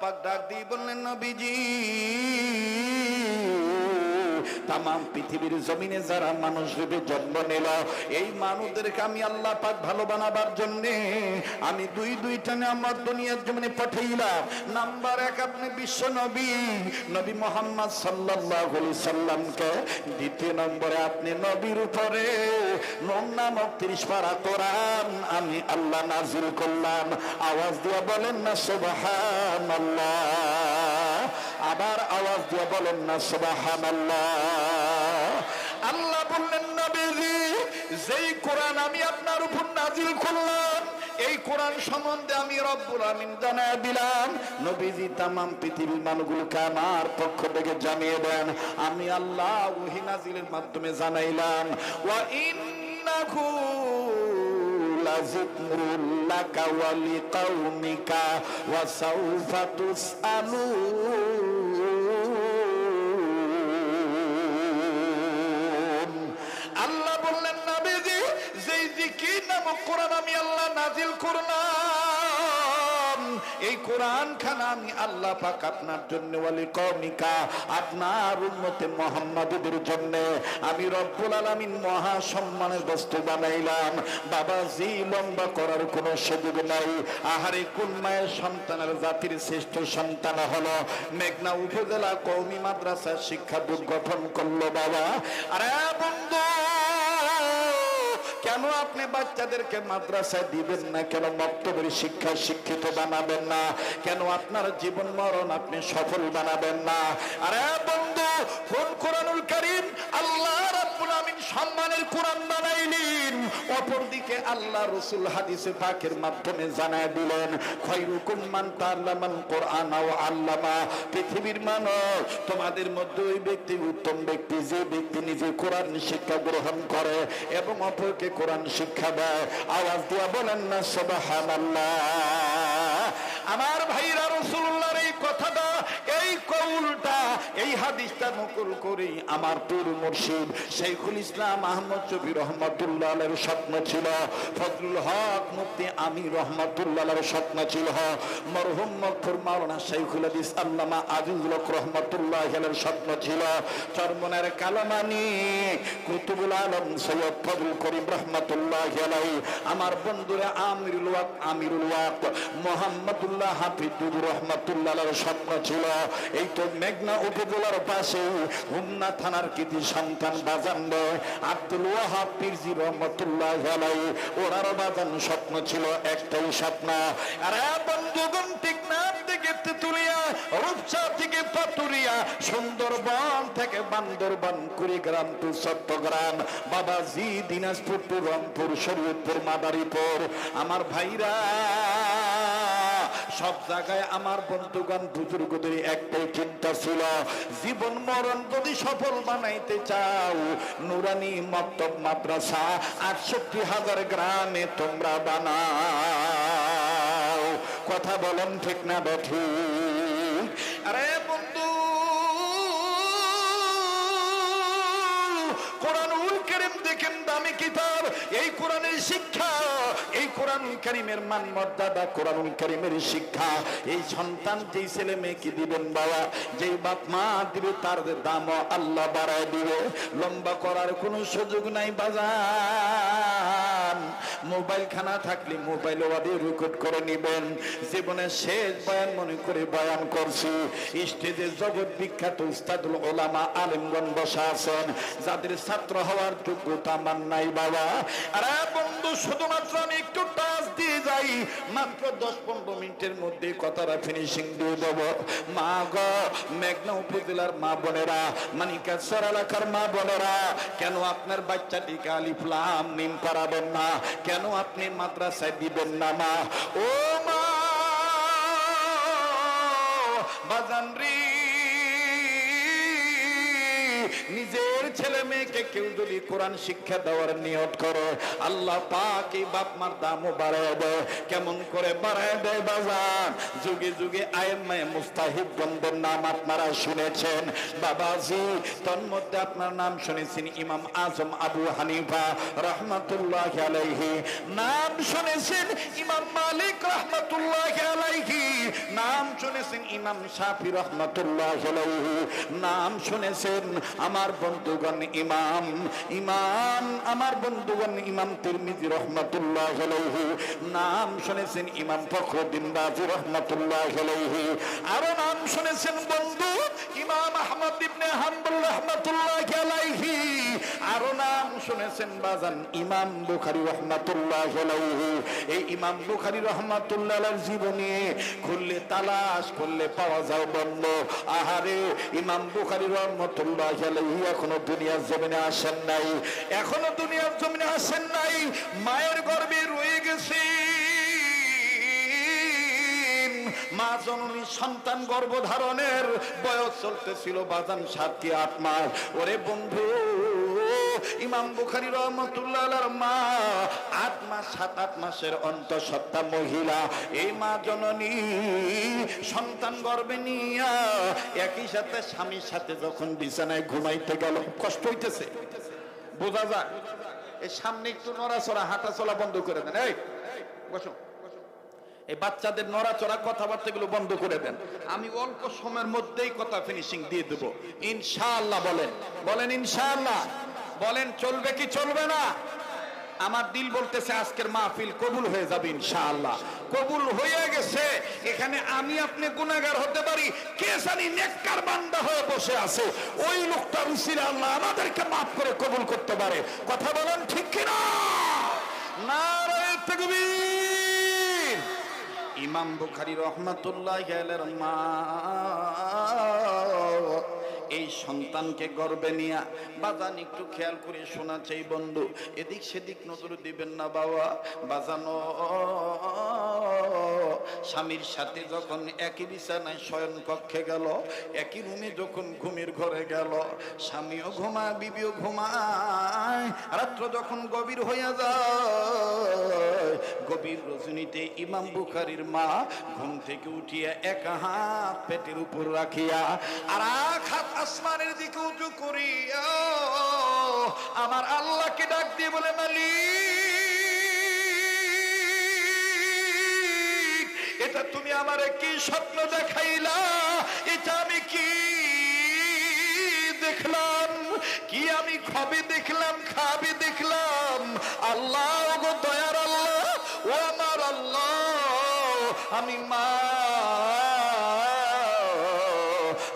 পাক ডাক দিয়ে বললেন, নবীজি তামাম পৃথিবীর জমিনে যারা মানুষ রূপে জন্ম নিল, এই মানুষদেরকে আমি আল্লাহ পাক ভালো বানাবার জন্য আমি দুইটা আমার দুনিয়ার জমিনে পাঠাইলাম। নাম্বার 1 আপনি বিশ্ব নবী নবী মুহাম্মদ সাল্লাল্লাহু আলাইহি সাল্লামকে। দ্বিতীয় নম্বরে আপনি নবীর উপরে নূর নামক 30 পারা কোরআন আমি আল্লাহ নাযিল করলাম। আওয়াজ দিয়ে বলেন না সুবহানাল্লাহ। আবার আওয়াজ দিয়ে বলেন না সুবহানাল্লাহ। আল্লাহ বললেন, নবীজি যেই কোরআন আমি আপনার উপর নাযিল করলাম, এই কোরআন সম্বন্ধে আমি রব্বুল আমিন জানায় দিলাম। নবীজি তামাম পৃথিবীর মানুষগুলোকে আমার পক্ষ থেকে জানিয়ে দেন, আমি আল্লাহ ওহী নাযিলের মাধ্যমে জানাইলাম। ওয়া ইন্নাহু লাযিকরুল লাকা ওয়া লিকাওমিকা ওয়া সাউফা তুসআলুন। আল্লাহ বললেন, নবীজি যেই জিকির নামক কোরআন আমি আল্লাহ নাযিল করলাম, এই কোরআন খানা আমি আল্লাহ পাক আপনার জন্য ওয়ালি কওমিকা আপনার উম্মতে মুহাম্মাদীদের জন্য আমি রব্বুল আলামিন মহা সম্মানের বস্তু বানাইলাম। বাবাজি লম্বা করার কোনো সুযোগ নাই। আহারে কোন মায়ের সন্তানের জাতির শ্রেষ্ঠ সন্তান হলো মেঘনা উপজেলা কওমি মাদ্রাসা শিক্ষা বোর্ড গঠন করলো বাবা। আরে বন্ধু, কেন আপনি বাচ্চাদেরকে মাদ্রাসায় দিবেন না? কেন মক্তবের শিক্ষা শিক্ষিত বানাবেন না? কেন আপনার জীবন মরণ আপনি সফল বানাবেন না? আরে বন্ধু, কোন কোরআনুল কারীম আল্লাহ রাব্বুল আমিন সম্মানের কোরআন বানাইলেন, অপরদিকে আল্লাহ রাসূল হাদিসে পাকের মাধ্যমে জানায় দিলেন, খায়রুকুম মান তাআল্লামাল কোরআন ওয়া আল্লামা। পৃথিবীর মানুষ তোমাদের মধ্যে ওই ব্যক্তি উত্তম ব্যক্তি যে ব্যক্তি নিজে কোরআন শিক্ষা গ্রহণ করে এবং অপরকে কোরআন শিক্ষা দেয়। আওয়াজ দিয়া বলেন না সুবহানাল্লাহ। আমার ভাইরা, রাসূলুল্লাহর এই কথাটা, এই কওলটা, এই হাদিসটা নকল করি আমার পীর মুর্শিদ শাইখুল ইসলাম আহমদ শফি রহমাতুল্লাহ আলাইহির স্বপ্ন ছিল, ফজলুল হক মুফতি আমির রহমাতুল্লাহ আলাইহির স্বপ্ন ছিল, মরহুম মগফুর মাওলানা শাইখুল হাদিস আল্লামা আজিজুল হক রহমাতুল্লাহ আলাইহির স্বপ্ন ছিল, চরমনের কালামানি কুতুবুল আলম সৈয়দ ফজল করিম রহমাতুল্লাহ আলাইহি, আমার বন্ধুরা আমিরুল ওয়াক্ত মুহাম্মদুল্লাহ হাফিজুর রহমাতুল্লাহ আলাইহির স্বপ্ন ছিল। এই তো মেঘনা উপজেলার পাশে হুমনা থানার কৃতি সন্তান বাজান আব্দুল ওয়াহাব পীরজি রহমাতুল্লাহ আলাইহি, ওনার বাজান স্বপ্ন ছিল একটাই স্বপ্ন। আরে বন্ধুগণ, ঠিক নাম থেকে তেতুলিয়া, রূপসা থেকে পাতুরিয়া, সুন্দরবন থেকে বান্দরবান, কুড়িগ্রাম টু চট্টগ্রাম, বাবাজি দিনাজপুর টু রংপুর, শরীয়তপুর, মাদারীপুর, আমার ভাইরা সব জায়গায় আমার বন্ধুগণ বুজুর্গদের একটাই চিন্তা ছিল, জীবন মরণ যদি সফল বানাইতে চাও, নুরানি মক্তব মাদ্রাসা ৬৮,০০০ গ্রামে তোমরা বানাও। কথা বলেন ঠিক না বেঠিক? আরে বন্ধু, কোরআনুল কারীম দেখেন দামি কিতাব, এই কোরআনের শিক্ষা, এই কোরআনুল কারীমের মান মর্যাদা, কোরআনুল কারীমের শিক্ষা এই সন্তান যেই ছেলে মেয়েকে দিবেন বাবা, যেই বাপ মা দিবে তার দাম আল্লাহ বাড়ায় দিবে। লম্বা করার কোনো সুযোগ নাই বাজান। মোবাইল খানা থাকলে মোবাইল ওয়াদে রেকর্ড করে নিবেন। জীবনের শেষ বয়ান মনে করে বয়ান করছি। স্টেজে জগৎ বিখ্যাত উস্তাদুল উলামা আলেমগণ বসা আছেন, যাদের ছাত্র হওয়ার যোগ্যতা আমার নাই বাবা। আরে বন্ধু, শুধুমাত্র আমি একটু টাচ দিয়ে যাই, মাত্র 10-15 মিনিটের মধ্যে কথাটা ফিনিশিং দিয়ে দেব। মা গো, মেঘনা উপজেলার মা বোনেরা, মানিকাছড় এলাকার মা বোনেরা, কেন আপনার বাচ্চাটিকে আলিফ লাম মিম পড়াবেন না? কেন আপনি মাদ্রাসায় দিবেন না মা? ও মা বাজান রে, নিজের ছেলে মেয়েকে কেউ যদি কোরআন শিক্ষা দেওয়ার নিয়ত করে, আল্লাহ পাক এই বাপ মার দামও বাড়ায় দেয়। কেমন করে বাড়ায় দেয় বাজান? যুগে যুগে আইম্মায়ে মুস্তাহিদগণদের নাম আপনারা শুনেছেন বাবাজি। তন্মধ্যে আপনার নাম শুনেছেন ইমাম আজম আবু হানিফা রাহমাতুল্লাহি আলাইহি, নাম শুনেছেন ইমাম মালিক রাহমাতুল্লাহি আলাইহি, নাম শুনেছেন ইমাম শাফি রাহমাতুল্লাহি আলাইহি, নাম শুনেছেন আমার বন্ধুগণ আমার বন্ধুগণ ইমাম তিরমিজি রাহমাতুল্লাহি আলাইহি, নাম শুনেছেন ইমাম ফখরুদ্দিন রাজি রাহমাতুল্লাহি আলাইহি, আরো নাম শুনেছেন বন্ধু ইমাম আহমদ ইবনে হাম্বল রাহমাতুল্লাহি আলাইহি, আরো নাম শুনেছেন বাজান ইমাম বুখারী রাহমাতুল্লাহি আলাইহি। এই ইমাম বুখারী রাহমাতুল্লাহি আলাইহির জীবনী খুললে তালাশ করলে পাওয়া যায় বন্ধু। আহারে ইমাম বুখারী রাহমাতুল্লাহি আলাইহি এখনো দুনিয়ার জমিনে আসেন নাই, এখনো দুনিয়ার জমিনে আসেন নাই, মায়ের গর্ভে রয়ে গেছে। মা জননী সন্তান গর্ভধারণের বয়স চলতেছিল বাজান 7 কি 8 মাস। ওরে বন্ধু, ইমাম বুখারী রাহমাতুল্লাহ আলাইহির মা 8 মাস 7-8 মাসের অন্তঃসত্ত্বা মহিলা। এই মা জননী সন্তান গর্ভে নিয়া একই সাথে স্বামীর সাথে যখন বিছানায় ঘুমাইতে গেল, কষ্ট হইতেছে বোঝা যায়। এই সামনে একটু নড়াচড়া হাঁটা চলা বন্ধ করে দেন। এই বসো, এই বাচ্চাদের নড়াচড়া কথাবার্তা গুলো বন্ধ করে দেন। আমি অল্প সময়ের মধ্যেই কথা ফিনিশিং দিয়ে দেবো ইনশাআল্লাহ। বলেন ইনশাআল্লাহ। বলেন চলবে কি চলবে না? আমার দিল বলতেছে আজকের মাহফিল কবুল হয়ে যাবে ইনশাআল্লাহ। কবুল হয়ে গেছে। এখানে আমি আপনি গুনাহগার হতে পারি, কে জানি নেককার বান্দা হয়ে বসে আছে, ওই লোকটার উসিলা আল্লাহ আমাদেরকে মাফ করে কবুল করতে পারে। কথা বলেন ঠিক কিনা? নারে তাকবীর। ইমাম বুখারী রাহমাতুল্লাহি আলাইহির মা এই সন্তানকে গর্ভে নিয়া বাজান একটু খেয়াল করে শোনা চাই বন্ধু, এদিক সেদিক নজর দিবেন না বাবা। বাজানো স্বামীর সাথে যখন একই বিছানায় শয়ন কক্ষে গেল, একই রুমে যখন ঘুমের ঘরে গেল, স্বামীও ঘুমায় বিবিও ঘুমায়, রাত্র যখন গভীর হইয়া যায়, গভীর রজনীতে ইমাম বুখারীর মা ঘুম থেকে উঠিয়া এক হাত পেটের উপর রাখিয়া আর এক হাত আসমানের দিকে উঁচু করিয়া আমার আল্লাহকে ডাক দিয়ে বলে, মালিক, এটা তুমি আমারে কি স্বপ্ন দেখাইলা? এটা আমি কি দেখলাম? কি আমি খবে দেখলাম, খাবে দেখলাম? আল্লাহ গো দয়ার আল্লাহ, ও আমার আল্লাহ, আমি মা,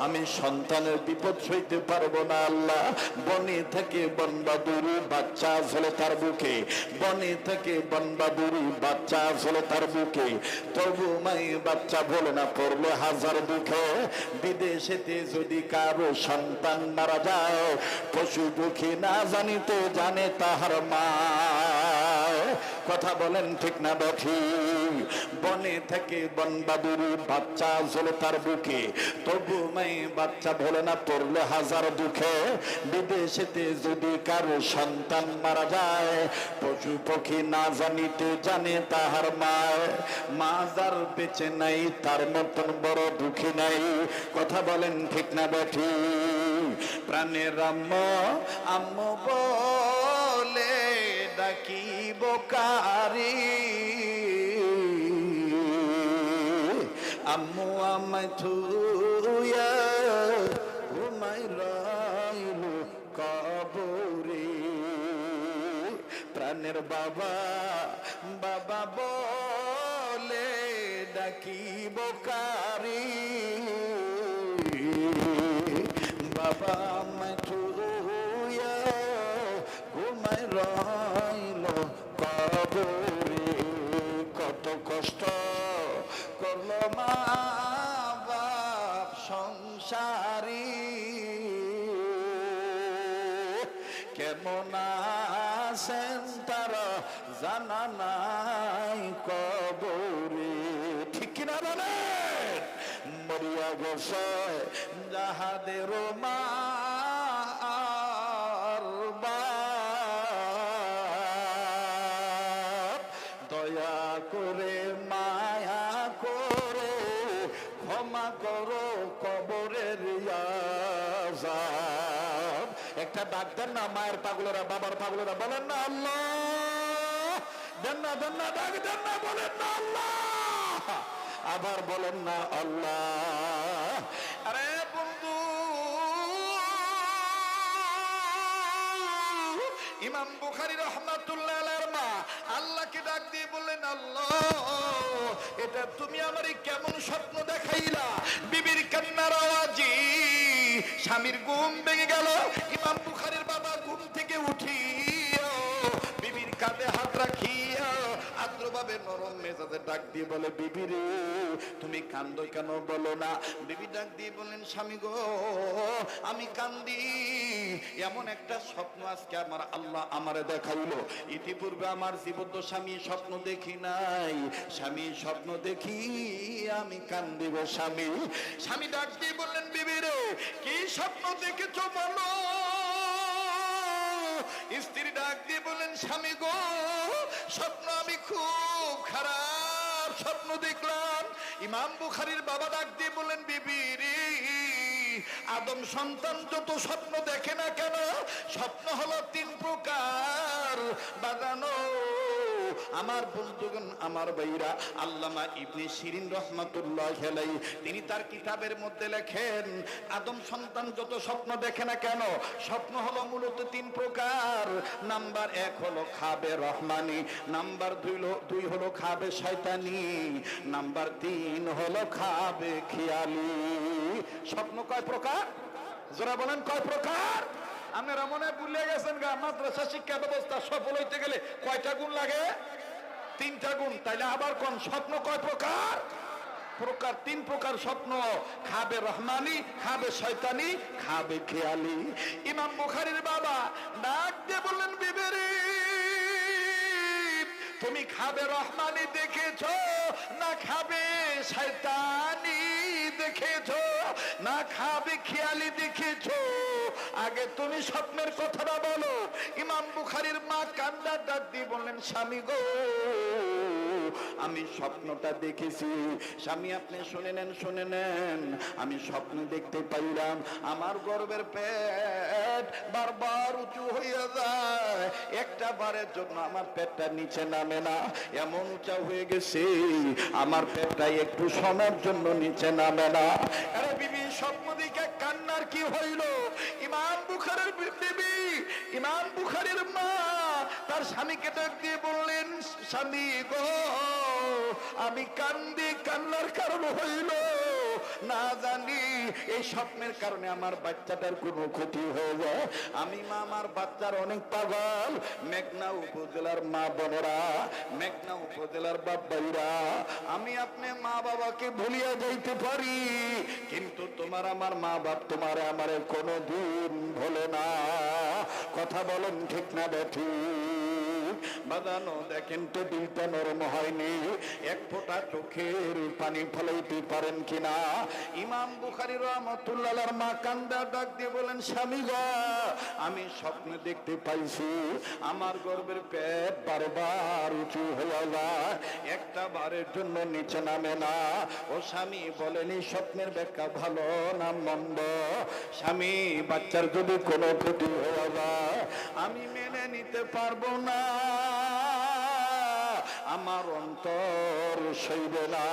আমি সন্তানের বিপদ সইতে পারবো না আল্লাহ। বনে থেকে বনবাদুরি বাচ্চা আসলে তার বুকে, বনে থেকে বনবাদুরি বাচ্চা আসলে তার বুকে, তবু মাই বাচ্চা বলে না পড়লে হাজার দুঃখে। বিদেশেতে যদি কারো সন্তান মারা যায়, পশু দুঃখী না জানিতে জানে তাহার মা। কথা বলেন ঠিক না বেঠি? বনে থেকে বনবাদুরি বাচ্চা আসলে তার বুকে, তবু মাই বাচ্চা ভোলে না পড়লে হাজার দুঃখে। বিদেশেতে যদি কারো সন্তান মারা যায়, পশু পক্ষী না জানিতে জানে তাহার মা। মা যার বেঁচে নাই তার মতন বড় দুঃখী নাই। কথা বলেন ঠিক না বেঠি? প্রাণের আম্মা আম্মু বলে ডাকিব কারি, আম্মু আমায় থুইয়া ঘুমাই রইল কবরে। প্রাণের বাবা বাবা বলে ডাকিব কারি, বাবা আমায় থুইয়া ঘুমাই রইল কবরে। কত কষ্ট করলো মা বাপ সংসারী, কেমন আছেন তারা জানা নাই কবরে। ঠিক কিনা বলেন? মরিয়া গেছে যাহাদের মা ক্ষমা করো কবরের আযাব। একটা ডাক দেন না মায়ের পাগলেরা, বাবার পাগলেরা, বলেন না আল্লাহ, দেন না, দেন না, ডাক দেন না, বলেন না আল্লাহ, আবার বলেন না আল্লাহ। আরে বন্ধু, ইমাম বুখারী রাহমাতুল্লাহ আলাইহির মা আল্লাহকে ডাক দিয়ে বললেন, আল্লাহ, এটা তুমি আমারে কেমন স্বপ্ন দেখাইলা? বিবির কান্নার আওয়াজে স্বামীর ঘুম ভেঙে গেল। ইমাম বুখারীর বাবা ঘুম থেকে উঠিয়া বিবির কাঁধে হাত রাখিয়া আদ্রভাবে নরম মেজাজে ডাক দিয়ে বলে, বিবি রে, তুমি কান্দো কেন, বলো না। বিবি ডাক দিয়ে বলেন, স্বামী গো, আমি কান্দি এমন একটা স্বপ্ন আজকে আমার আল্লাহ আমারে দেখাইলো। ইতিপূর্বে আমার জীবদ্দ স্বামী স্বপ্ন দেখি নাই, স্বামী স্বপ্ন দেখি আমি কান্দি গো স্বামী। স্বামী ডাক দিয়ে বললেন, বিবি রে, কি স্বপ্ন দেখেছো বলো। স্ত্রী ডাক দিয়ে বলেন, স্বামী গো, স্বপ্ন আমি খুব খারাপ স্বপ্ন দেখলাম। ইমাম বুখারীর বাবা ডাক দিয়ে বলেন, বিবি রে, আদম সন্তান যত স্বপ্ন দেখে না কেন, স্বপ্ন হলো 3 প্রকার। বাগানো আমার বন্ধুগণ, আমার ভাইরা, আল্লামা ইবনে শিরিন রাহমাতুল্লাহি আলাইহি তিনি তার কিতাবের মধ্যে লেখেন, আদম সন্তান যত স্বপ্ন দেখে না কেন, স্বপ্ন হলো মূলত 3 প্রকার। নাম্বার 1 হলো খাবে রহমানি, নাম্বার 2 হলো খাবে শয়তানি, নাম্বার 3 হলো খাবে খেয়ালি। স্বপ্ন কয় প্রকার? যারা বলেন কয় প্রকার? আপনারা মনে ভুলে গেছেন গা, মাদ্রাসা শিক্ষা ব্যবস্থা সফল হইতে গেলে কয়টা গুণ লাগে? 3টা গুণ। তাইলে আবার কোন স্বপ্ন কয় প্রকার? 3 প্রকার স্বপ্ন, খাবে রহমানি, খাবে শয়তানি, খাবে খেয়ালি। ইমাম বুখারীর বাবা ডাক দিয়ে বললেন, বিবি রে, তুমি খাবে রহমানি দেখেছো না খাবে শয়তানি দেখেছো না খাবে খেয়ালি দেখেছো? আগে তুমি স্বপ্নের কথাটা বলো। ইমাম বুখারীর মা কান্নার ডাক দিয়ে বললেন, স্বামী গো, আমি স্বপ্নটা দেখেছি। স্বামী আপনি শুনে নেন, শুনে নেন। আমি স্বপ্ন দেখতে পাইলাম আমার গর্ভের পেট বারবার উঁচু হইয়া যায়, একটা বারের জন্য আমার পেটটা নিচে নামে না, এমন উঁচা হয়ে গেছে আমার পেটটা একটু সময়ের জন্য নিচে নামে না। আরে বিবি, স্বপ্ন দেখে কান্নার কি হইল? ইমাম বুখারীর বিবি, ইমাম বুখারীর মা তার স্বামীকে ডাক দিয়ে বললেন, স্বামী গো, আমি কান্দি, কান্নার কারণ হইল না জানি এই স্বপ্নের কারণে আমার বাচ্চাটার কোনো ক্ষতি হয়ে যায়। আমি মা আমার বাচ্চার অনেক পাগল। মেঘনা উপজেলার মা বোনেরা, মেঘনা উপজেলার বাবাইরা, আমি আপনি মা বাবাকে ভুলিয়া যাইতে পারি, কিন্তু তোমার আমার মা বাপ তোমার আমারে কোনোদিন ভোলে না। কথা বলেন ঠিক না বেঠিক? বাজানো দেখেন টেবিলটা নরম হয়নি, এক ফোঁটা চোখের পানি ফলাইতে পারেন কিনা? ইমাম বুখারী রাহমাতুল্লাহ আলাইহির মা কান্দা ডাক দিয়ে বলেন, স্বামী গো, আমি স্বপ্নে দেখতে পাইছি আমার গর্ভের পেট বারবার উঁচু হয়ে যায়, একটা বারের জন্য নিচে নামে না। ও স্বামী বলেন, এই স্বপ্নের ব্যাখ্যা ভালো না মন্দ? স্বামী, বাচ্চার যদি কোনো ক্ষতি হয়ে যায় আমি মেনে নিতে পারবো না, আমার অন্তর সইবে না।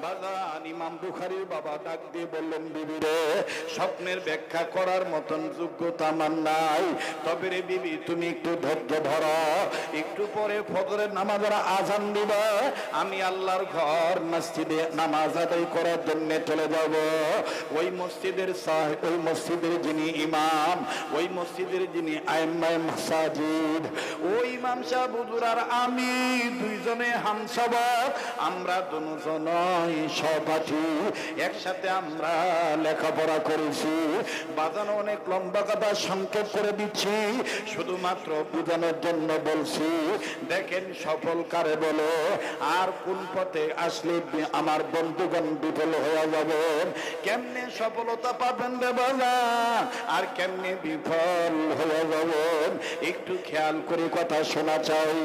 বাজান, ইমাম বুখারীর বাবা ডাক দিয়ে বললেন, বিবি রে, স্বপ্নের ব্যাখ্যা করার মতন যোগ্যতা আমার নাই, তবে রে বিবি, তুমি একটু ধৈর্য ধরো, একটু পরে ফজরের নামাজের আজান দিবে, আমি আল্লাহর ঘর মসজিদে নামাজ আদায় করার জন্য চলে যাব। ওই মসজিদের যিনি ইমাম, ওই মসজিদের যিনি আইম্মায়ে মাসাজিদ, ওই ইমাম সাহেব হুজুর আর আমি দুইজনে হামসাবাব, আমরা দুজনই সহপাঠী, একসাথে আমরা লেখাপড়া করেছি। বাজানো অনেক লম্বা কথা সংক্ষেপ করে দিচ্ছি, শুধুমাত্র বোঝানোর জন্য বলছি। দেখেন, সফল কারে বলো, আর কোন পথে আসলে আমার বন্ধুগণ বিফল হয়ে যাবেন, কেমনে সফলতা পাবেন রে বাবা, আর কেমনে বিফল হয়ে যাবেন, একটু খেয়াল করে কথা শোনা চাই।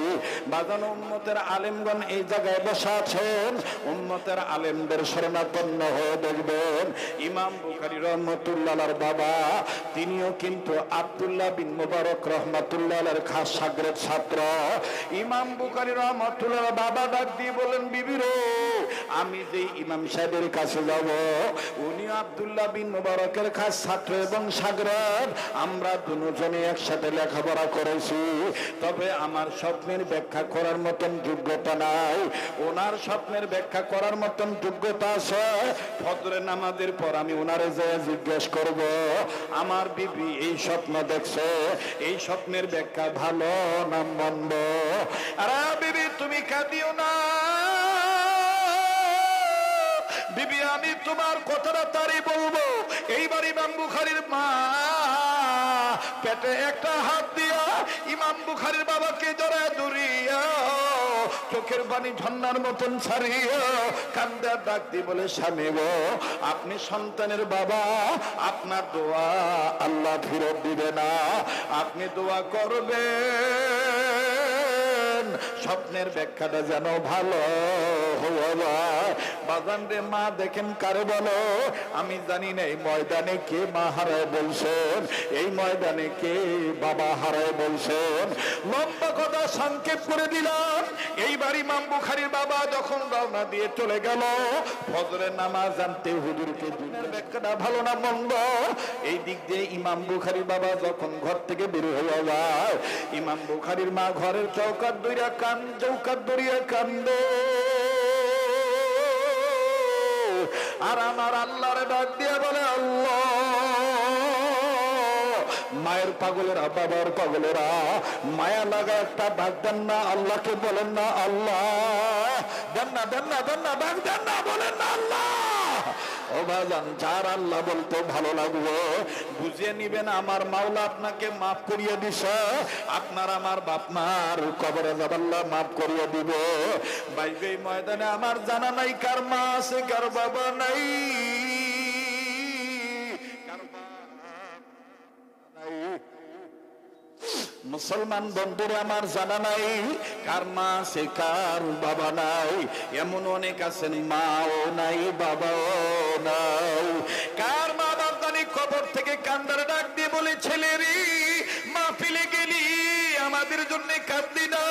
বাজানো উম্মতের আলেমগণ এই জায়গায় বসা আছেন, উম্মতের আলেমদের শরণাপন্ন হয়ে দেখবেন ইমাম বুখারী রহমাতুল্লাহর বাবা তিনিও কিন্তু আব্দুল্লাহ বিন মুবারক রহমাতুল্লাহর খাস শাগরেদ ছাত্র। ইমাম বুখারী রহমাতুল্লাহর বাবা ডাক দিয়ে বলেন, বিবিরো আমি যে ইমাম সাহেবের কাছে যাব উনি আব্দুল্লাহ বিন মুবারকের খাস ছাত্র এবং শাগরেদ, আমরা দুজনে একসাথে লেখাপড়া করেছি, তবে আমার স্বপ্নের ব্যাখ্যা করার মতন যোগ্যতা নাই, ওনার স্বপ্নের ব্যাখ্যা করার মতন যোগ্যতা আছে। ফজরের নামাজের পর আমি ওনারে যে জিজ্ঞেস করব আমার বিবি এই স্বপ্ন দেখছে, এই স্বপ্নের ব্যাখ্যা ভালো না মন্দ। আরে বিবি তুমি কাঁদিও না বিবি, আমি তোমার কথাটা তারই বলবো। এইবার ইমাম বুখারীর মা পেটে একটা হাত দিয়া ইমাম বুখারীর বাবাকে জড়ায় ধরিয়া চোখের পানি ঝর্ণার মতন ছাড়িয়া কান্দা ডাক দিয়ে বলে, স্বামী গো আপনি সন্তানের বাবা, আপনার দোয়া আল্লাহ ফেরত দিবে না, আপনি দোয়া করবেন স্বপ্নের ব্যাখ্যাটা যেন ভালো হয়ে যায়। বাজান রে মা দেখেন কারে বলো, আমি জানি না এই ময়দানে কে মা হারায় বলছেন, এই ময়দানে কে বাবা হারায় বলছেন। লম্বা কথা সংক্ষেপ করে দিলাম। এইবার ইমাম বুখারীর বাবা যখন রওনা দিয়ে চলে গেল ফজরের নামাজ আনতে, হুজুরকে দিনের ব্যাখ্যাটা ভালো না মন্দ, এই দিক দিয়ে ইমাম বুখারীর বাবা যখন ঘর থেকে বের হয়ে যায়, ইমাম বুখারীর মা ঘরের চৌকাঠ ধরিয়া কান্দে। আর আমার আল্লাহরে ডাক দিয়ে বলে, আল্লাহ মায়ের পাগলেরা বাবার পাগলেরা মায়া লাগা একটা ডাক দেন না, আল্লাহকে বলেন না আল্লাহ, দেন না দেন না দেন না ডাক দেন না, বলেন না আল্লাহ। ও ভাইজান, যার আল্লাহ বলতে ভালো লাগবে বুঝিয়ে নিবেন আমার মাওলা আপনাকে মাফ করিয়ে দিছে, আপনার আমার বাপ মার কবরে আল্লাহ মাফ করিয়ে দিব। বাইবে ময়দানে আমার জানা নাই কার মা আছে কার বাবা নাই, মুসলমান বন্ধুরা আমার জানা নাই কার মা আছে কার বাবা নাই। এমন অনেক আছেন মাও নাই বাবাও নাই। কার মা বাপ জানি কবর থেকে কান্দার ডাক দিয়ে বলে, ছেলেরি মা ফেলে গেলি আমাদের জন্য কাঁদলি না,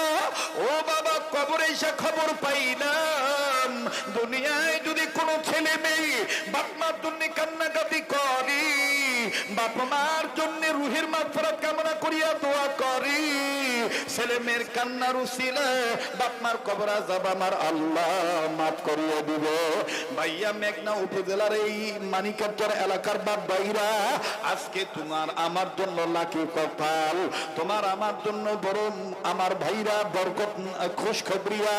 ও বাবা কবরে এসে খবর পাইলাম দুনিয়ায় যদি কোনো ছেলে মেয়ে বাপ মার জন্য কান্নাকাটি করি, বাপ মার জন্য রুহের মাগফিরাত কামনা করিয়া দোয়া করি, ছেলে মেয়ের কান্নার উসিলা বাপ মার কবর আযাব আমার আল্লাহ মাফ করিয়ে দিব। ভাইয়া মেঘনা উপজেলার এই মানিকারচর এলাকার বাপ ভাইরা, আজকে তোমার আমার জন্য লাকি কপাল, তোমার আমার জন্য বড় আমার ভাইরা বরকত খুশখবরিয়া,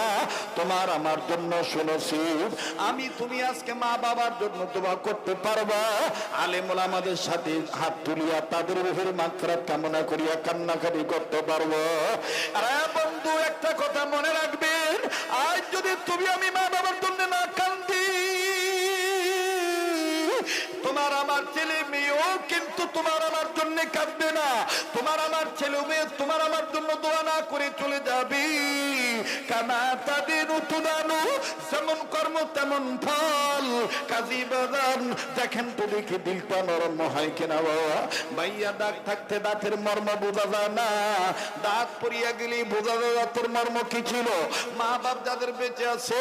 তোমার আমার জন্য সুনসিব। আমি তুমি আজকে মা বাবার জন্য দোয়া করতে পারবা, আলেম ওলামাদের সাথে হাত তুলিয়া তাদের রুহের মাগফিরাত কামনা করিয়া কান্নাকাটি করতে পারবো। আরে বন্ধু একটা কথা মনে রাখবেন, আজ যদি তুমি আমি মা বাবার জন্য না কান্দি, তোমার আমার ছেলে মেয়েও কিন্তু তোমার আমার জন্য কাঁদবে না, তোমার আমার ছেলে মেয়ে তোমার আমার জন্য দোয়া না করে চলে যাবে। কানা তাদের উতুদানো, যেমন কর্ম তেমন ফল। কাজী বাজান দেখেন তো দেখি দিলটা নরম হয় কিনা বাবা। ভাইয়া দাঁত থাকতে দাঁতের মর্ম বোঝা যায় না, দাঁত পড়িয়া গেলে বোঝা যায় দাঁতের মর্ম কি ছিল। মা বাপ যাদের বেঁচে আছে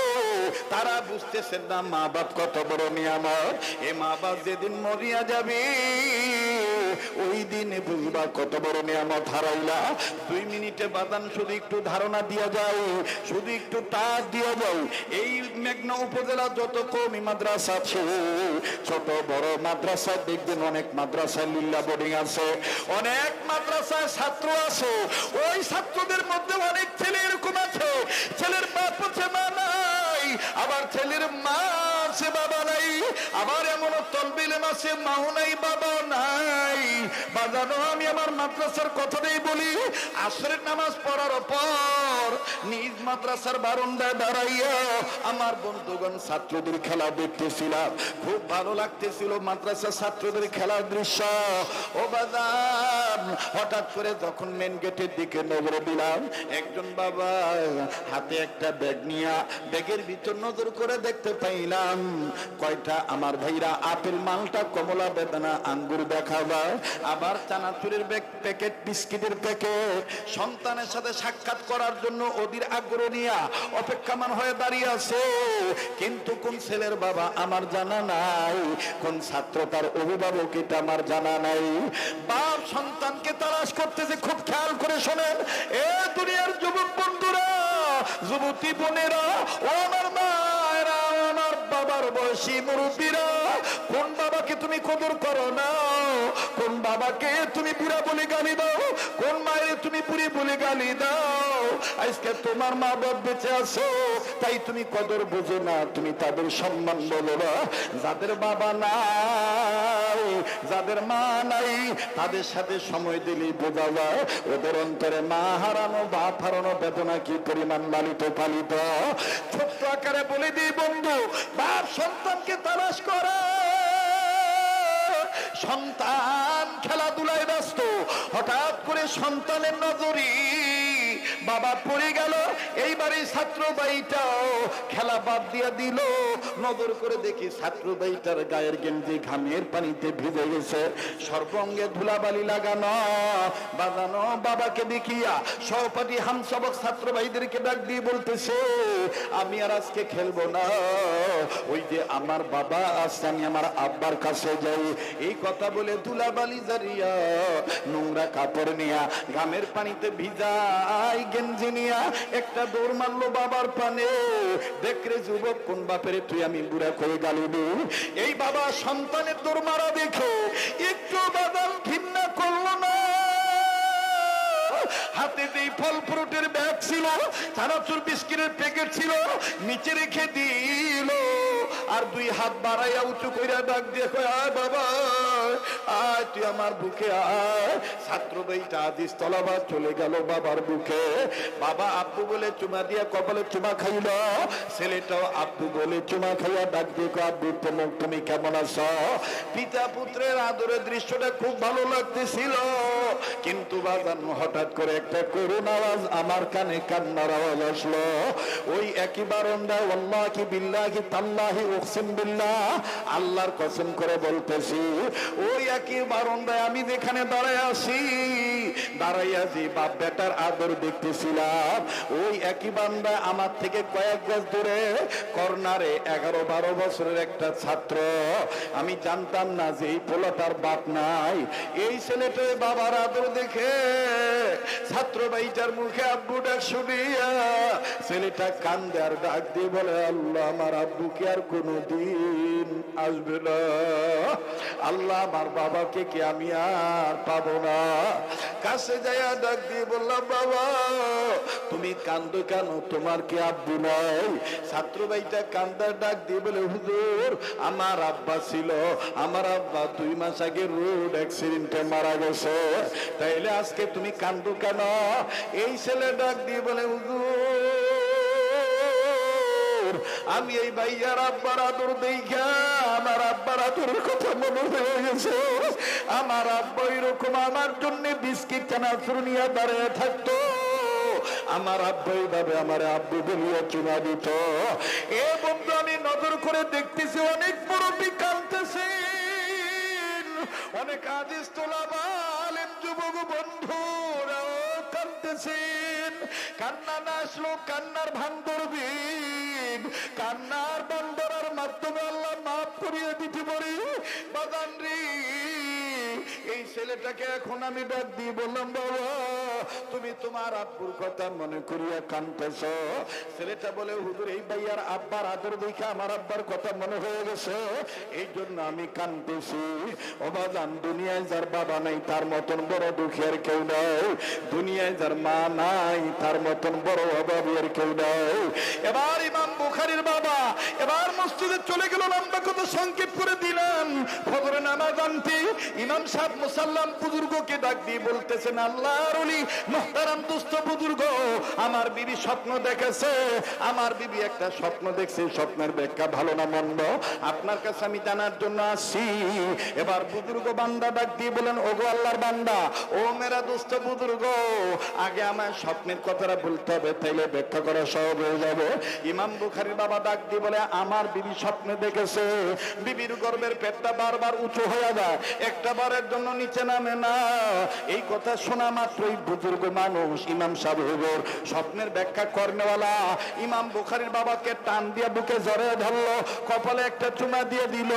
তারা বুঝতেছেন না মা বাপ কত বড় নিয়ামত। এ মা বাপ যেদিন মরিয়া যাবে ওই দিন বুঝবা কত বড় নিয়ামত হারাইলা। 2 মিনিটে বাদান শুধু একটু ধারণা দিয়া যায়, শুধু একটু টাচ দিয়া যায়। এই মেঘনা উপজেলা যত কওমি মাদ্রাসা আছে, ছোট বড় মাদ্রাসা দেখবেন, অনেক মাদ্রাসায় লিল্লা বোর্ডিং আছে, অনেক মাদ্রাসায় ছাত্র আছে। ওই ছাত্রদের মধ্যে অনেক ছেলে এরকম আছে, ছেলের বাপ আছে মা নাই, আবার ছেলের মা আছে বাবা নাই, আবার এমনও তলবিল মাসে মাও নাই বাবাও নাই। বাজানো আমি আমার মাদ্রাসার কথাটাই বলি, আসরের নামাজ পড়ার পর নিজ মাদ্রাসার বারান্দায় দাঁড়াইয়া আমার বন্ধুগণ ছাত্রদের খেলা দেখতেছিলাম। খুব ভালো লাগতেছিল মাদ্রাসার ছাত্রদের খেলার দৃশ্য। ও বাজান, হঠাৎ করে যখন মেন গেটের দিকে নজর দিলাম, একজন বাবা হাতে একটা ব্যাগ নিয়া ব্যাগের ভিতর নজর করে দেখতে পাইলাম কয়টা আমার ভাইরা আপেল, মালটা, কমলা, বেদানা, আঙ্গুর দেখা যায়, আবার চানাচুরের প্যাকেট, বিস্কিটের প্যাকেট। সন্তানের সাথে সাক্ষাৎ করার জন্য ওদের আগ্রহ নিয়া অপেক্ষামান হয়ে দাঁড়িয়ে আছে। কিন্তু কোন ছেলের বাবা আমার জানা নাই, কোন ছাত্র তার অভিভাবক এটা আমার জানা নাই। বাপ সন্তানকে তালাশ করতেছে। খুব খেয়াল করে শোনেন এ দুনিয়ার যুবক বন্ধুরা, যুবতী বোনেরা, ও আমার মায়েরা, আমার বাবার বয়সী মুরব্বীরা, কোন বাবাকে তুমি কদর করো না, কোন বাবাকে তুমি বুড়া বলে গালি দাও, কোন মায়ের তুমি বুড়ি বলে গালি দাও। আজকে তোমার মা বাপ বেঁচে আছো তাই তুমি কদর বোঝো না, তুমি তাদের সম্মান বলো না। যাদের বাবা নাই, যাদের মা নাই, তাদের সাথে সময় দিলেই বোঝা যায় ওদের অন্তরে মা হারানো, বাপ হারানো বেদনা কি পরিমাণ লালিত পালিত। ছোট্ট আকারে বলে দিই বন্ধু, বাপ সন্তানকে তালাশ করে। সন্তান খেলাধুলায় ব্যস্ত, হঠাৎ করে সন্তানের নজরে বাবা পড়ে গেল। এইবারে ছাত্র ভাইটাও খেলা বাদ দিয়ে দিল। নজর করে দেখি ছাত্র ভাইটার গায়ের গেঞ্জি ঘামের পানিতে ভিজে গেছে, সর্বঙ্গে ধুলাবালি লাগানো। বাজানো বাবাকে দেখিয়া সহপাঠী হামসবক ছাত্র ভাইদেরকে ডাক দিয়ে বলতেছে, আমি আর আজকে খেলবো না, ওই যে আমার বাবা আছে, আমি আমার আব্বার কাছে যাই। এই কথা বলে ধুলাবালি জারিয়া নোংরা কাপড় নিয়া ঘামের পানিতে ভিজাই গেঞ্জি নিয়া একটা দৌড় মারলো বাবার পানে। দেখরে যুবক, কোন বাপেরে তুই আমি বুড়া করে গালি দিই। এই বাবা সন্তানের দৌড় মারা দেখে একটু বাদাল ঘৃণা করলো না। হাতে যেই ফল ফ্রুটের ব্যাগ ছিল, চানাচুর বিস্কিটের প্যাকেট ছিল, নিচে রেখে দিল। আর দুই হাত বাড়াইয়া উঁচু কইরা ডাক দিয়ে কয়, আয় বাবা, আয় তুই আমার বুকে আয়। ছাত্র ভাইটা আদিস তলাবাদ চলে গেল বাবার বুকে। বাবা আব্বু বলে চুমা দিয়া কপালে চুমা খাইল। ছেলেটাও আব্বু বলে চুমা খাইয়া ডাক দিয়ে কয়, আব্বু তুমি কেমন আছো? পিতা পুত্রের আদরের দৃশ্যটা খুব ভালো লাগতেছিল। কিন্তু বাজান হঠাৎ করে একটা করুণ আওয়াজ আমার কানে, কান্নার আওয়াজ আসলো। ওই একই বারান্দায়, ওয়াল্লাহি বিল্লাহি তাল্লাহি উকসিম বিল্লাহ, আল্লাহর কসম করে বলতেছি, ওই একই বারান্দায় আমি যেখানে দাঁড়ায় আছি, দাঁড়াইয়া যে বাপ বেটার আদর দেখতেছিলাম, ওই একই বারান্দায় আমার থেকে কয়েক গজ দূরে কর্নারে 11-12 বছরের একটা ছাত্র। আমি জানতাম না যে এই পোলাটার বাপ নাই। এই ছেলেটা বাবার আদর দেখে ছাত্র ভাইটার মুখে আব্বু ডাক শুনিয়া ছেলেটা কান্দে আর ডাক দিয়ে বলে, আল্লাহ আমার আব্বুকে আর কোনদিন আসবে না, আল্লাহ আমার বাবাকে কি আমি আর পাবো না। কাছে যাইয়া ডাক দিয়ে বললাম, বাবা তুমি কান্দো কেন, তোমার কি আব্বু নাই? ছাত্র ভাইটা কান্দার ডাক দিয়ে বলে, হুজুর আমার আব্বা ছিল, আমার আব্বা 2 মাস আগে রোড অ্যাক্সিডেন্টে মারা গেছে, তাইলে আজকে তুমি কান্দো কেন? এই ছেলে ডাক দিয়ে বলে, হুজুর আমি এই ভাইয়ার আব্বার আদর দেখা আমার আব্বার আদরের কথা মনে হয়ে গেছে। আমার আব্বা এরকম আমার জন্য বিস্কিট চানাচুর নিয়ে দাঁড়িয়ে থাকতো, আমার আব্বা এইভাবে আমার আব্বু বলিয়া চুমা দিত। এ বন্ধু আমি নজর করে দেখতেছি অনেক মুরব্বী কাঁদতেছেন, অনেক আজিজ তোলাবা আলেম যুবক বন্ধুরাও কাঁদতেছেন। কান্না না আসলো কান্নার ভান করবেন, কান্নার বন্দরার মাধ্যমে আল্লাহ মাফ করিয়ে দিতে পারি। বাদান রে, এই ছেলেটাকে এখন আমি ডাক দিয়ে বললাম, বাবা তুমি তোমার আব্বুর কথা মনে করিয়া কাঁদতেছ? ছেলেটা বলে, হুজুর এই ভাইয়ার আব্বার আদর দেখে আমার আব্বার কথা মনে হয়ে গেছে, এই জন্য আমি কাঁদতেছি। ও বাজান, দুনিয়ায় যার বাবা নাই তার মতন বড় দুঃখী আর কেউ নাই, দুনিয়ায় যার মা নাই তার মতন বড় অভাবী আর কেউ নাই। এবার ইমাম বুখারীর বাবা এবার মসজিদে চলে গেল, লম্বা কথা সংক্ষেপ করে দিলাম। ফজরের নামাজ আনতে ইমাম সাহেব মুসাল্লাম বুজুর্গকে ডাক দিয়ে বলতেছেন, আল্লাহর ওলি মুহতারাম দোস্ত বুজুর্গ, আমার বিবি স্বপ্ন দেখেছে, আমার বিবি একটা স্বপ্ন দেখছে, স্বপ্নের ব্যাখ্যা ভালো না মন্দ আপনার কাছে আমি জানার জন্য আসছি। এবার বুজুর্গ বান্দা ডাক দিয়ে বলেন, ওগো আল্লাহর বান্দা, ও মেরা দোস্ত বুজুর্গ, আগে আমার স্বপ্নের কথাটা বলতে হবে, তাইলে ব্যাখ্যা করা সহজ হয়ে যাবে। ইমাম বুখারীর বাবা ডাক দিয়ে বলে, আমার বিবি স্বপ্নে দেখেছে বিবির গর্ভের পেটটা বারবার উঁচু হয়ে যায়, একটা বারের জন্য নিচে নামে না। এই কথা শোনা মাত্রই বুজুর্গ মানুষ ইমাম সাহেব হুজুর স্বপ্নের ব্যাখ্যা করনেওয়ালা ইমাম বুখারীর বাবাকে টান দিয়ে বুকে জড়িয়ে ধরলো, কপালে একটা চুমা দিয়ে দিল,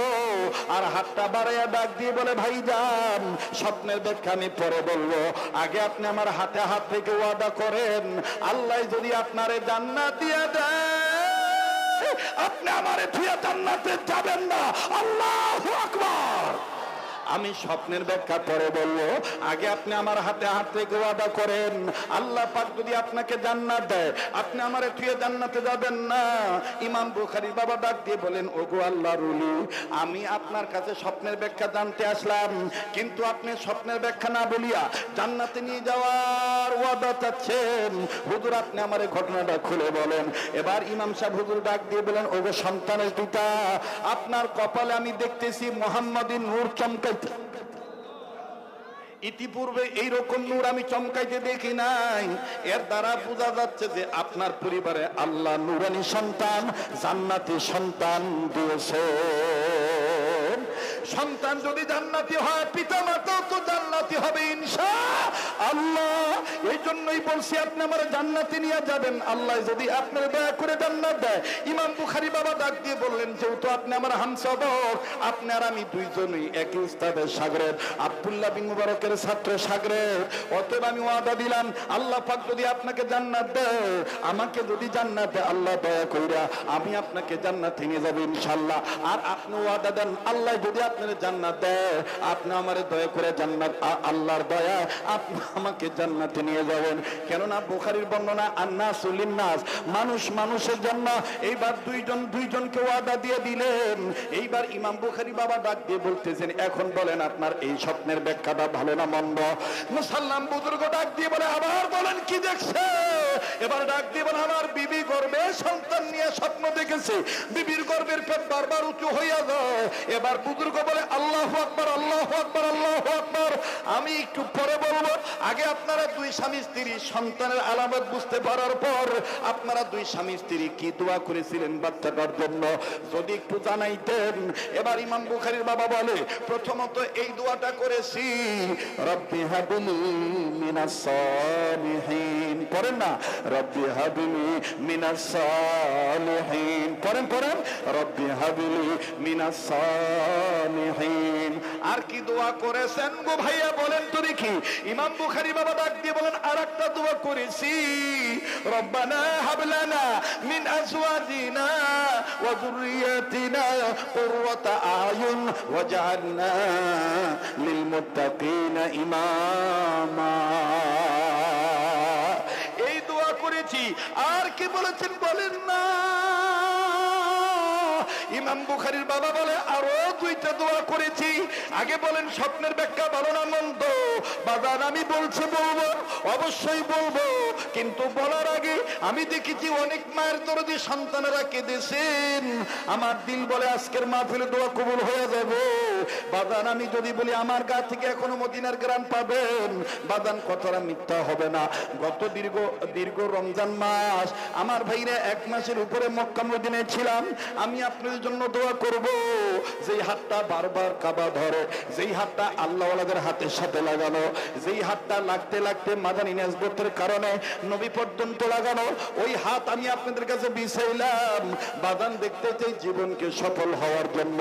আর হাতটা বাড়াইয়া ডাক দিয়ে বলে, ভাইজান স্বপ্নের ব্যাখ্যা আমি পরে বলবো, আগে আপনি আমার হাতে হাত থেকে ওয়াদা করেন, আল্লাহ যদি আপনারে জান্নাত দিয়ে দেয় আপনি আমারে ধুয়ে জান্নাতে যাবেন না। আল্লাহু আকবার। আমি স্বপ্নের ব্যাখ্যা পরে বলবো, আগে আপনি আমার হাতে হাত থেকে ওয়াদা করেন, আল্লাহ পাক যদি আপনাকে জান্নাত দেয় আপনি আমারে থুয়ে জান্নাতে যাবেন না। ইমাম বুখারী বাবা ডাক দিয়ে বলেন, ওগো আল্লাহর ওলি, আমি আপনার কাছে স্বপ্নের ব্যাখ্যা জানতে আসলাম, কিন্তু আপনি স্বপ্নের ব্যাখ্যা না বলিয়া জান্নাতে নিয়ে যাওয়ার ওয়াদা চাচ্ছেন, হুজুর আপনি আমারে ঘটনাটা খুলে বলেন। এবার ইমাম সাহেব হুজুর ডাক দিয়ে বলেন, ওগো সন্তানের পিতা, আপনার কপালে আমি দেখতেছি মুহাম্মাদিন নূর চমকাই, ইতিপূর্বে এইরকম নূর আমি চমকাইতে দেখি নাই। এর দ্বারা বোঝা যাচ্ছে যে আপনার পরিবারে আল্লাহ নূরানী সন্তান, জান্নাতি সন্তান দিয়েছে। সন্তান যদি জান্নাতি হয় পিতা মাতাও তো জান্নাতি হবে ইনশাআল্লাহ। এই জন্যই বলছি আপনি আমার জান্নাতে নিয়ে যাবেন, আল্লাহ যদি আপনার দয়া করে জান্নাত দেয়। ইমাম বুখারী বাবা ডাক দিয়ে বললেন, যেহেতু আপনি আমার হামসফর, আপনি আর আমি দুইজনই একই উস্তাদের শাগরেদ, আব্দুল্লাহ বিন মুবারকের ছাত্র শাগরেদ, অতএব আমি ওয়াদা দিলাম, আল্লাহ পাক যদি আপনাকে জান্নাত দেয়, আমাকে যদি জান্নাত দেয়, আল্লাহ দয়া কইরা আমি আপনাকে জান্নাতে নিয়ে যাব ইনশাআল্লাহ। আর আপনি ওয়াদা দেন, আল্লাহ যদি আপনার জান্নাত দেয় আপনি আমারে দয়া করে জান্নাত, আল্লাহর দয়া আপনি আমাকে জান্নাতে নিয়ে যাবেন। কেননা বুখারীর বর্ণনা, আন্নাসু লিন্নাস, মানুষ মানুষের জন্য। এইবার দুইজনকে ওয়াদা দিয়ে দিলেন। এইবার ইমাম বুখারী বাবা ডাক দিয়ে বলতেছেন, এখন বলেন আপনার এই স্বপ্নের ব্যাখ্যাটা ভালো না মন্দ? মুসাল্লাম বুজুর্গ ডাক দিয়ে বলে, আবার বলেন কি দেখছে? এবার ডাক দিয়ে বলে, আমার বিবি গর্ভে সন্তান নিয়ে স্বপ্ন দেখেছে, বিবির গর্ভের পেট বারবার উঁচু হইয়া যায়। এবার বুজুর্গ বলে, আল্লাহু আকবার, আল্লাহু আকবার, আল্লাহু আকবার। আমি একটু পরে বলবো, আগে আপনারা দুই স্বামী স্ত্রী সন্তানের আলামত বুঝতে পারার পর আপনারা দুই স্বামী স্ত্রী কি দোয়া করেছিলেন বাচ্চাটার জন্য যদি একটু জানাইতেন। এবার ইমাম বুখারীর বাবা বলে, প্রথমত এই দোয়াটা করেছি, রব্বি হাবলি মিনাস সালিহিন। পড়েন না, রব্বি হাবলি মিনাস সালিহিন, পড়েন পড়েন, রব্বি হাবলি মিনাস সালিহিন। আর কি দোয়া করেছেন গো ভাইয়া বলেন তো দেখি? ইমাম বুখারী বাবা ডাক দিয়ে বলেন, আর একটা দোয়া করেছি, রব্বানা হাবলানা মিন আজওয়াজিনা ওয়া যুররিয়াতিনা কুররাতা আয়ুন ওয়াজআলনা লিল মুত্তাকিনা ইমামা। এই দোয়া করেছি। আর কি বলেছেন বলেন না? ইমাম বুখারীর বাবা বলে, আরো দুইটা দোয়া করেছি। আগে বলেন স্বপ্নের ব্যাখ্যা ভালো না মন্দ? বাজার আমি বলছি বলবো, অবশ্যই বলবো, কিন্তু বলার আগে আমি দেখেছি অনেক মায়ের দরদি সন্তানেরা কেঁদেছেন। আমার দিল বলে আজকের মাহফিলে দোয়া কবুল হয়ে যাবে। বাজান আমি যদি বলি আমার গা থেকে এখনো মদিনার গ্রাম পাবেন, বাজান কথাটা মিথ্যা হবে না। গত দীর্ঘ রমজান মাস আমার ভাইরা এক মাসের উপরে মক্কা মদিনায় ছিলাম। আমি আপনাদের জন্য দোয়া করব, যেই হাতটা বারবার কাবা ধরে, যেই হাতটা আল্লাহওয়ালাদের হাতের সাথে লাগানো, যেই হাতটা লাগতে লাগতে মাদানী নিসবতের কারণে নবী পর্যন্ত লাগানো, ওই হাত আমি আপনাদের কাছে বিছাইলাম। বাদান দেখতে চাই জীবনকে সফল হওয়ার জন্য।